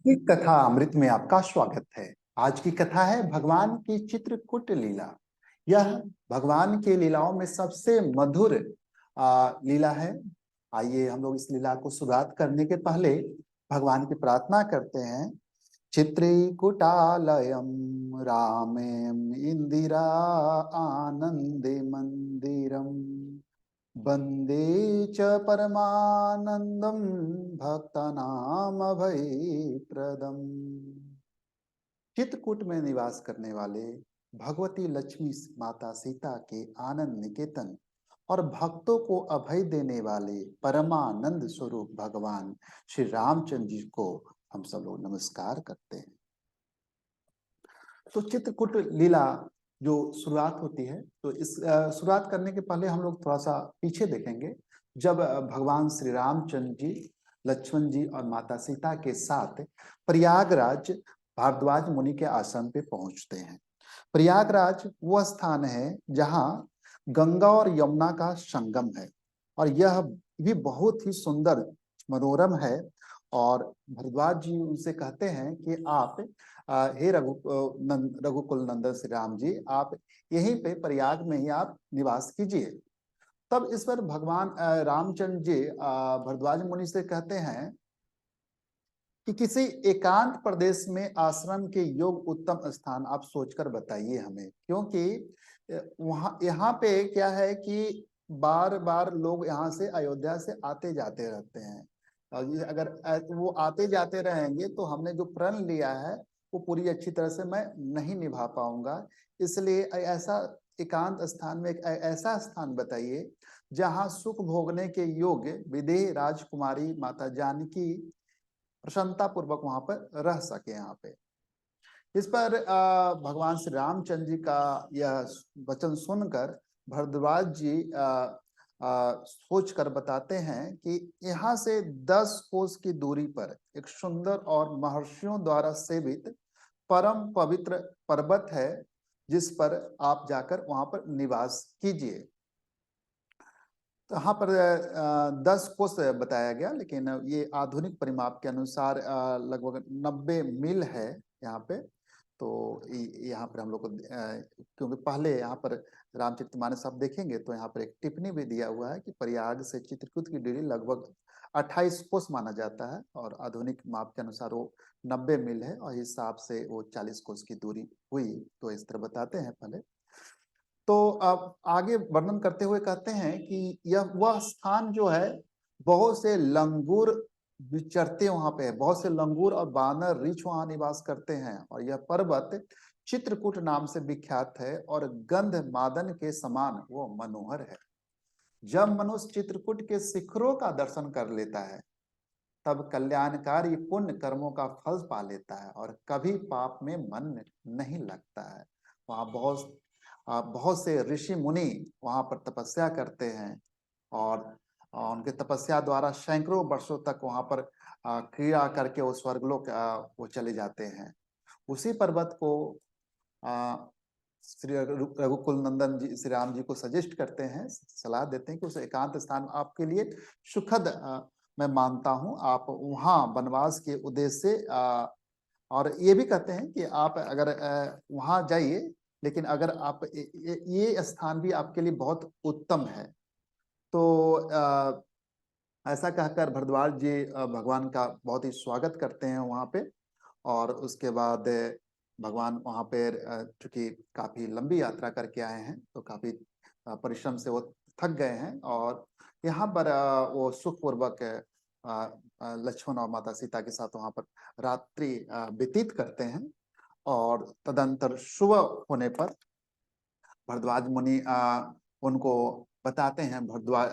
की कथा अमृत में आपका स्वागत है। आज की कथा है भगवान की चित्रकूट लीला। यह भगवान के लीलाओं में सबसे मधुर लीला है। आइए हम लोग इस लीला को शुरुआत करने के पहले भगवान की प्रार्थना करते हैं। चित्रिकूटालयम रामेम इंदिरा आनंदे मंदिरम वंदे च परमानंदम भक्तानाम अभयप्रदम। चित्रकूट में निवास करने वाले भगवती लक्ष्मी माता सीता के आनंद निकेतन और भक्तों को अभय देने वाले परमानंद स्वरूप भगवान श्री रामचंद्र जी को हम सब लोग नमस्कार करते हैं। तो चित्रकूट लीला जो शुरुआत होती है, तो इस शुरुआत करने के पहले हम लोग थोड़ा सा पीछे देखेंगे। जब भगवान श्री रामचंद्र जी, लक्ष्मण जी और माता सीता के साथ प्रयागराज भारद्वाज मुनि के आश्रम पे पहुंचते हैं। प्रयागराज वह स्थान है जहां गंगा और यमुना का संगम है और यह भी बहुत ही सुंदर मनोरम है। और भरद्वाज जी उनसे कहते हैं कि आप हे रघुकुल नंदन श्री राम जी, आप यहीं पे प्रयाग में ही आप निवास कीजिए। तब इस पर भगवान रामचंद्र जी भरद्वाज मुनि से कहते हैं कि किसी एकांत प्रदेश में आश्रम के योग उत्तम स्थान आप सोचकर बताइए हमें, क्योंकि वहां यहाँ पे क्या है कि बार बार लोग यहाँ से अयोध्या से आते जाते रहते हैं। और ये अगर वो आते जाते रहेंगे तो हमने जो प्रण लिया है वो पूरी अच्छी तरह से मैं नहीं निभा पाऊंगा। इसलिए ऐसा एकांत स्थान में एक ऐसा स्थान बताइए जहाँ सुख भोगने के योग्य विदेह राजकुमारी माता जानकी प्रसन्नता पूर्वक वहां पर रह सके। यहाँ पे इस पर भगवान श्री रामचंद्र जी का यह वचन सुनकर भरद्वाज जी सोच कर बताते हैं कि यहाँ से 10 कोस की दूरी पर एक सुंदर और महर्षियों द्वारा सेवित परम पवित्र पर्वत है, जिस पर आप जाकर वहां पर निवास कीजिए। तो यहाँ पर 10 कोस बताया गया, लेकिन ये आधुनिक परिमाप के अनुसार लगभग 90 मील है यहाँ पे। तो यहाँ पर हम लोग को क्योंकि पहले यहाँ पर रामचरितमानस आप देखेंगे तो यहाँ पर एक टिप्पणी भी दिया हुआ है कि प्रयाग से चित्रकूट की दूरी लगभग 28 कोस माना जाता है और आधुनिक माप के अनुसार वो 90 मील है और हिसाब से वो 40 कोस की दूरी हुई। तो इस तरह बताते हैं पहले। तो अब आगे वर्णन करते हुए कहते हैं कि यह वह स्थान जो है बहुत से लंगूर विचरते वहां पे है, बहुत से लंगूर और बानर रीछ वहां निवास करते हैं और यह पर्वत चित्रकूट नाम से विख्यात है और गंध मादन के समान वो मनोहर है। जब मनुष्य चित्रकूट के शिखरों का दर्शन कर लेता है तब कल्याणकारी पुण्य कर्मों का फल पा लेता है और कभी पाप में मन नहीं लगता है। वहां बहुत से ऋषि मुनि वहां पर तपस्या करते हैं और उनके तपस्या द्वारा सैकड़ों वर्षों तक वहां पर क्रिया करके वो स्वर्गलोक वो चले जाते हैं। उसी पर्वत को श्री रघुकुल नंदन जी श्री राम जी को सजेस्ट करते हैं, सलाह देते हैं कि उस एकांत स्थान आपके लिए सुखद मैं मानता हूं। आप वहां वनवास के उद्देश्य से और ये भी कहते हैं कि आप अगर वहां जाइए, लेकिन अगर आप ये स्थान भी आपके लिए बहुत उत्तम है। तो ऐसा कहकर भरद्वाज जी भगवान का बहुत ही स्वागत करते हैं वहां पे। और उसके बाद भगवान वहां पे चूंकि काफी लंबी यात्रा करके आए हैं तो काफी परिश्रम से वो थक गए हैं और यहाँ पर वो सुखपूर्वक लक्ष्मण और माता सीता के साथ वहां पर रात्रि व्यतीत करते हैं। और तदंतर सुबह होने पर भरद्वाज मुनि उनको बताते हैं भरद्वाज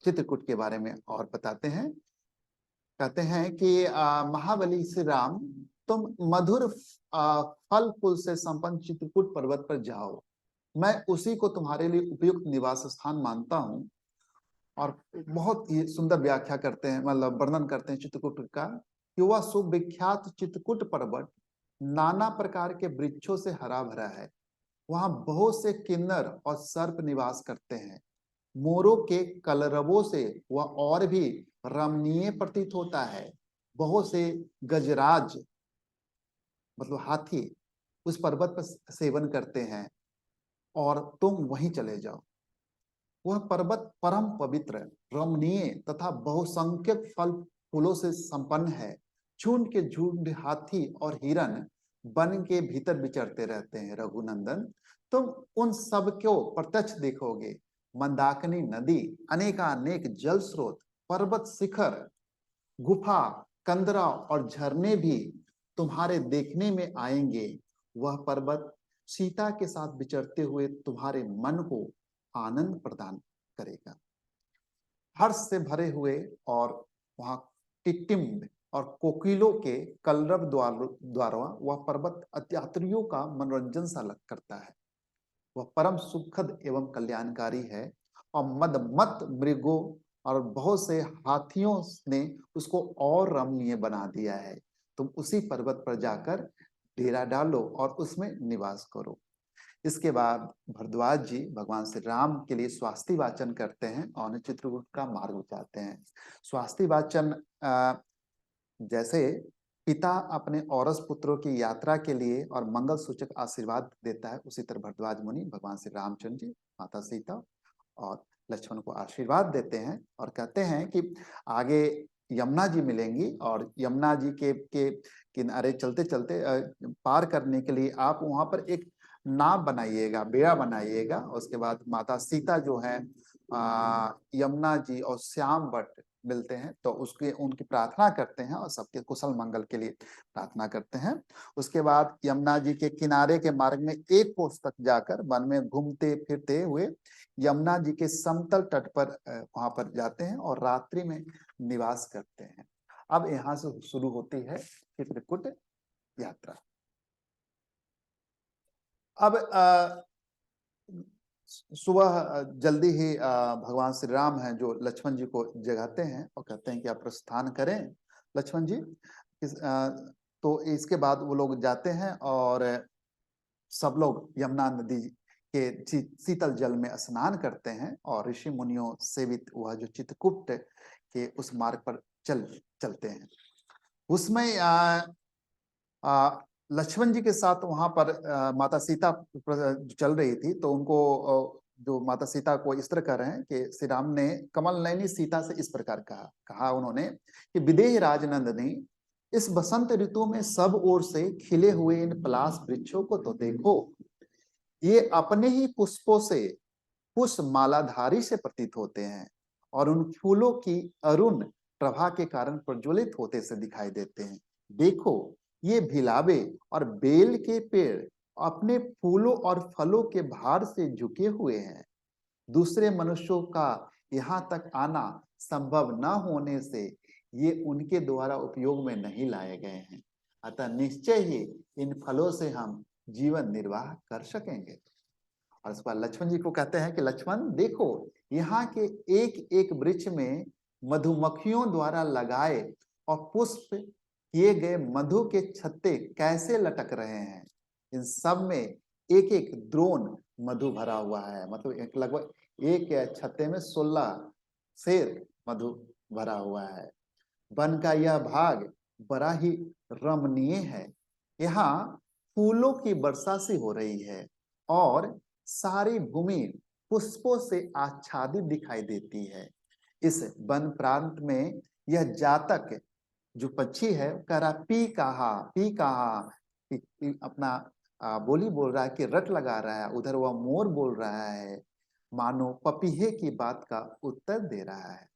चित्रकूट के बारे में और बताते हैं। कहते हैं कि महाबली श्री राम, तुम मधुर फल फूल से संपन्न चित्रकूट पर्वत पर जाओ, मैं उसी को तुम्हारे लिए उपयुक्त निवास स्थान मानता हूँ। और बहुत ही सुंदर व्याख्या करते हैं, मतलब वर्णन करते हैं चित्रकूट का कि वह सुविख्यात चित्रकूट पर्वत नाना प्रकार के वृक्षों से हरा भरा है। वहां बहुत से किन्नर और सर्प निवास करते हैं। मोरों के कलरवों से वह और भी रमणीय प्रतीत होता है। बहुत से गजराज मतलब हाथी उस पर्वत पर सेवन करते हैं और तुम वहीं चले जाओ। वह पर्वत परम पवित्र, रमणीय तथा बहुसंख्यक फल फूलों से संपन्न है। झुंड के झुंड हाथी और हिरन वन के भीतर विचरते रहते हैं रघुनंदन। तुम उन सब को प्रत्यक्ष देखोगे। मंदाकिनी नदी, अनेकानेक जल स्रोत, पर्वत शिखर, गुफा, कंदरा और झरने भी तुम्हारे देखने में आएंगे। वह पर्वत सीता के साथ विचरते हुए तुम्हारे मन को आनंद प्रदान करेगा। हर्ष से भरे हुए और वहां टिटिम्ब और कोकिलों के कलरव द्वारा वह पर्वत यात्रियों का मनोरंजन सा करता है। वह परम सुखद एवं कल्याणकारी है और मदमत मृगों और बहुत से हाथियों ने उसको और रमणीय बना दिया है। तुम उसी पर्वत पर जाकर डेरा डालो और उसमें निवास करो। इसके बाद भरद्वाज जी भगवान श्री राम के लिए स्वास्ति वाचन करते हैं और चित्रकूट का मार्ग चाहते हैं। स्वास्ति वाचन जैसे पिता अपने औरस पुत्रों की यात्रा के लिए और मंगल सूचक आशीर्वाद देता है, उसी तरह भरद्वाज मुनि भगवान श्री रामचंद्र जी, माता सीता और लक्ष्मण को आशीर्वाद देते हैं और कहते हैं कि आगे यमुना जी मिलेंगी और यमुना जी के किनारे चलते चलते पार करने के लिए आप वहां पर एक नाव बनाइएगा, बेड़ा बनाइएगा। उसके बाद माता सीता जो है यमुना जी और श्याम वट मिलते हैं तो उसके उनकी प्रार्थना करते हैं और सबके कुशल मंगल के लिए प्रार्थना करते हैं। उसके बाद यमुना जी के किनारे के मार्ग में एक कोस तक जाकर वन में घूमते फिरते हुए यमुना जी के समतल तट पर वहां पर जाते हैं और रात्रि में निवास करते हैं। अब यहाँ से शुरू होती है चित्रकूट यात्रा। अब सुबह जल्दी ही भगवान श्री राम हैं जो लक्ष्मण जी को जगाते हैं और कहते हैं कि आप प्रस्थान करें लक्ष्मण जी। तो इसके बाद वो लोग जाते हैं और सब लोग यमुना नदी के शीतल जल में स्नान करते हैं और ऋषि मुनियों सेवित वह जो चित्रकूट के उस मार्ग पर चलते हैं। उसमें लक्ष्मण जी के साथ वहां पर माता सीता चल रही थी तो उनको जो माता सीता को इस तरह कह रहे हैं कि श्री राम ने कमल नयनी सीता से इस प्रकार कहा उन्होंने कि विदेह राजनंदनी, इस बसंत ऋतु में सब ओर से खिले हुए इन पलाश वृक्षों को तो देखो। ये अपने ही पुष्पों से पुष्प मालाधारी से प्रतीत होते हैं और उन फूलों की अरुण प्रभा के कारण प्रज्वलित होते से दिखाई देते हैं। देखो, ये भिलावे और बेल के पेड़ अपने फूलों और फलों के भार से झुके हुए हैं। दूसरे मनुष्यों का यहाँ तक आना संभव न होने से ये उनके द्वारा उपयोग में नहीं लाए गए हैं, अतः निश्चय ही इन फलों से हम जीवन निर्वाह कर सकेंगे। और उसके बाद लक्ष्मण जी को कहते हैं कि लक्ष्मण देखो, यहाँ के एक एक वृक्ष में मधुमक्खियों द्वारा लगाए और पुष्प किए गए मधु के छत्ते कैसे लटक रहे हैं। इन सब में एक एक द्रोण मधु भरा हुआ है, मतलब एक लगभग एक छत्ते में 16 सेर मधु भरा हुआ है। वन का यह भाग बड़ा ही रमणीय है। यहाँ फूलों की वर्षा सी हो रही है और सारी भूमि पुष्पों से आच्छादित दिखाई देती है। इस वन प्रांत में यह जातक जो पक्षी है कह रहा पी कहा पी कहा, अपना बोली बोल रहा है कि रट लगा रहा है। उधर वह मोर बोल रहा है, मानो पपीहे की बात का उत्तर दे रहा है।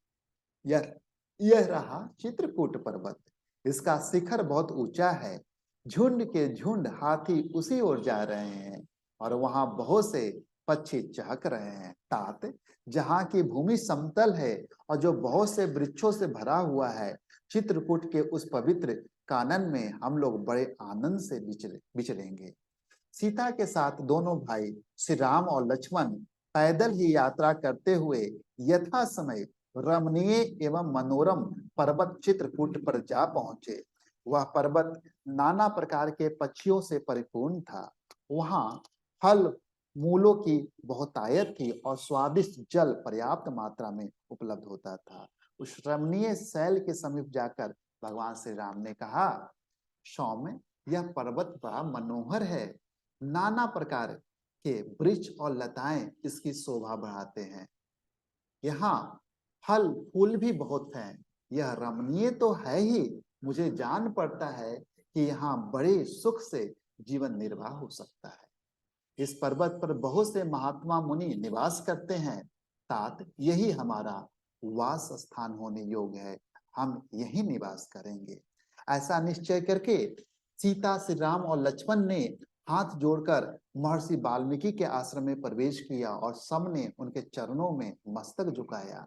यह रहा चित्रकूट पर्वत। इसका शिखर बहुत ऊंचा है। झुंड के झुंड हाथी उसी ओर जा रहे हैं और वहां बहुत से पक्षी चहक रहे हैं। तात जहाँ की भूमि समतल है और जो बहुत से वृक्षों से भरा हुआ है, चित्रकूट के उस पवित्र कानन में हम लोग बड़े आनंद से विचरेंगे। सीता के साथ दोनों भाई श्री राम और लक्ष्मण पैदल ही यात्रा करते हुए यथा समय रमणीय एवं मनोरम पर्वत चित्रकूट पर जा पहुंचे। वह पर्वत नाना प्रकार के पक्षियों से परिपूर्ण था। वहां फल मूलों की बहुतायत थी और स्वादिष्ट जल पर्याप्त मात्रा में उपलब्ध होता था। उस रमणीय शैल के समीप जाकर भगवान श्री राम ने कहा, सौम्य, यह पर्वत बड़ा मनोहर है। नाना प्रकार के वृक्ष और लताएं इसकी शोभा बढ़ाते हैं। यहाँ फल फूल भी बहुत हैं। यह रमणीय तो है ही, मुझे जान पड़ता है कि यहाँ बड़े सुख से जीवन निर्वाह हो सकता है। इस पर्वत पर बहुत से महात्मा मुनि निवास करते हैं। तात यही हमारा वास स्थान होने योग्य है, हम यही निवास करेंगे। ऐसा निश्चय करके सीता, श्री राम और लक्ष्मण ने हाथ जोड़कर महर्षि वाल्मीकि के आश्रम में प्रवेश किया और सबने उनके चरणों में मस्तक झुकाया।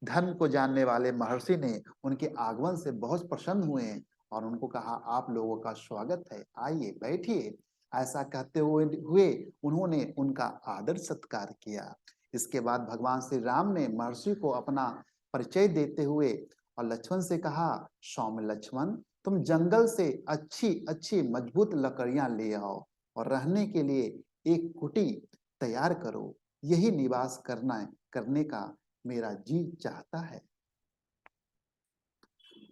धर्म को जानने वाले महर्षि ने उनके आगमन से बहुत प्रसन्न हुए और उनको कहा, आप लोगों का स्वागत है, आइए बैठिए। ऐसा कहते हुए उन्होंने उनका आदर सत्कार किया। इसके बाद भगवान श्री राम ने महर्षि को अपना परिचय देते हुए और लक्ष्मण से कहा, सौम्य लक्ष्मण, तुम जंगल से अच्छी अच्छी मजबूत लकड़ियां ले आओ और रहने के लिए एक कुटी तैयार करो। यही निवास करने का मेरा जी चाहता है।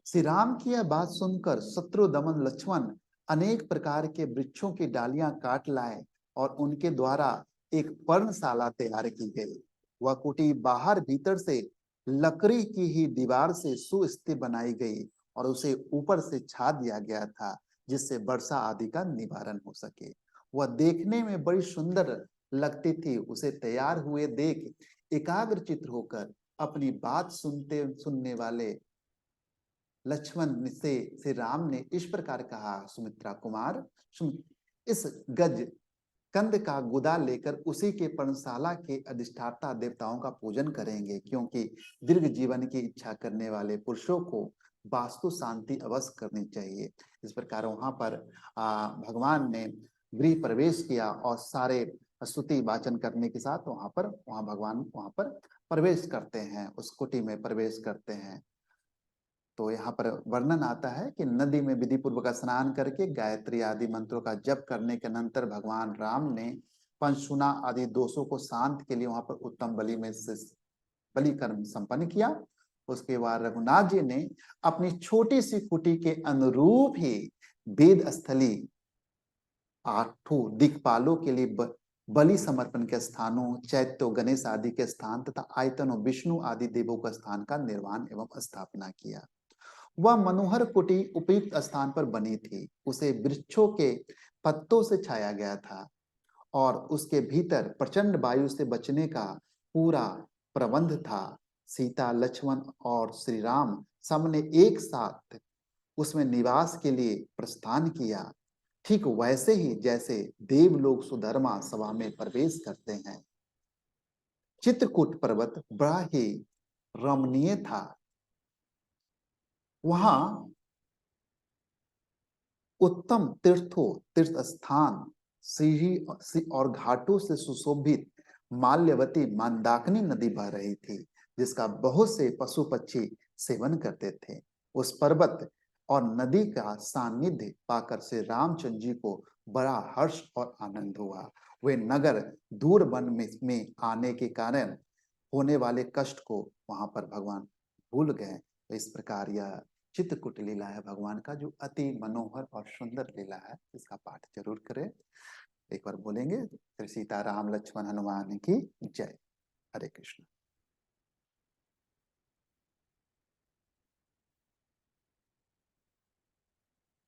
श्री राम की यह बात सुनकर शत्रु दमन लक्ष्मण अनेक प्रकार के वृक्षों की डालियां काट लाए और उनके द्वारा एक पर्णशाला तैयार की गई। वह कुटी बाहर भीतर से लकड़ी की ही दीवार से सुस्थिर बनाई गई और उसे ऊपर से छा दिया गया था, जिससे वर्षा आदि का निवारण हो सके। वह देखने में बड़ी सुंदर लगती थी। उसे तैयार हुए देख एकाग्रचित्त होकर अपनी बात सुनने वाले लक्ष्मण से श्री राम ने इस प्रकार कहा, सुमित्रा कुमार, इस गज कंद का गुदा लेकर उसी के पर्णशाला के अधिष्ठाता देवताओं का पूजन करेंगे, क्योंकि दीर्घ जीवन की इच्छा करने वाले पुरुषों को वास्तु शांति अवश्य करनी चाहिए। इस प्रकार वहां पर भगवान ने गृह प्रवेश किया और सारे स्तुति वाचन करने के साथ वहां भगवान वहां पर प्रवेश करते हैं, उस कुटी में प्रवेश करते हैं। तो यहाँ पर वर्णन आता है कि नदी में विधि पूर्वक स्नान करके गायत्री आदि मंत्रों का जप करने के अनंतर भगवान राम ने पंचसूना आदि दोषों को शांत के लिए वहां पर उत्तम बलि में से बलि कर्म संपन्न किया। उसके बाद रघुनाथ जी ने अपनी छोटी सी कुटी के अनुरूप ही वेद स्थली, आठों दिक्पालों के लिए बलि समर्पण के स्थानों, चैत्य गणेश आदि के स्थान तथा आयतनों विष्णु आदि देवों का स्थान का निर्माण एवं स्थापना किया। वह मनोहर कुटी उपयुक्त स्थान पर बनी थी। उसे वृक्षों के पत्तों से छाया गया था और उसके भीतर प्रचंड वायु से बचने का पूरा प्रबंध था। सीता, लक्ष्मण और श्री राम सबने एक साथ उसमें निवास के लिए प्रस्थान किया, ठीक वैसे ही जैसे देवलोक सुधर्मा सभा में प्रवेश करते हैं। चित्रकूट पर्वत बड़ा ही रमणीय था। वहां उत्तम तीर्थ स्थान, सीढ़ी और घाटों से सुशोभित माल्यवती मंदाकिनी नदी बह रही थी, जिसका बहुत से पशु पक्षी सेवन करते थे। उस पर्वत और नदी का सानिध्य पाकर से रामचंद्र जी को बड़ा हर्ष और आनंद हुआ। वे नगर दूर वन में आने के कारण होने वाले कष्ट को वहां पर भगवान भूल गए। तो इस प्रकार यह चित्रकूट लीला है भगवान का, जो अति मनोहर और सुंदर लीला है। इसका पाठ जरूर करें। एक बार बोलेंगे, श्री सीता राम लक्ष्मण हनुमान की जय। हरे कृष्ण।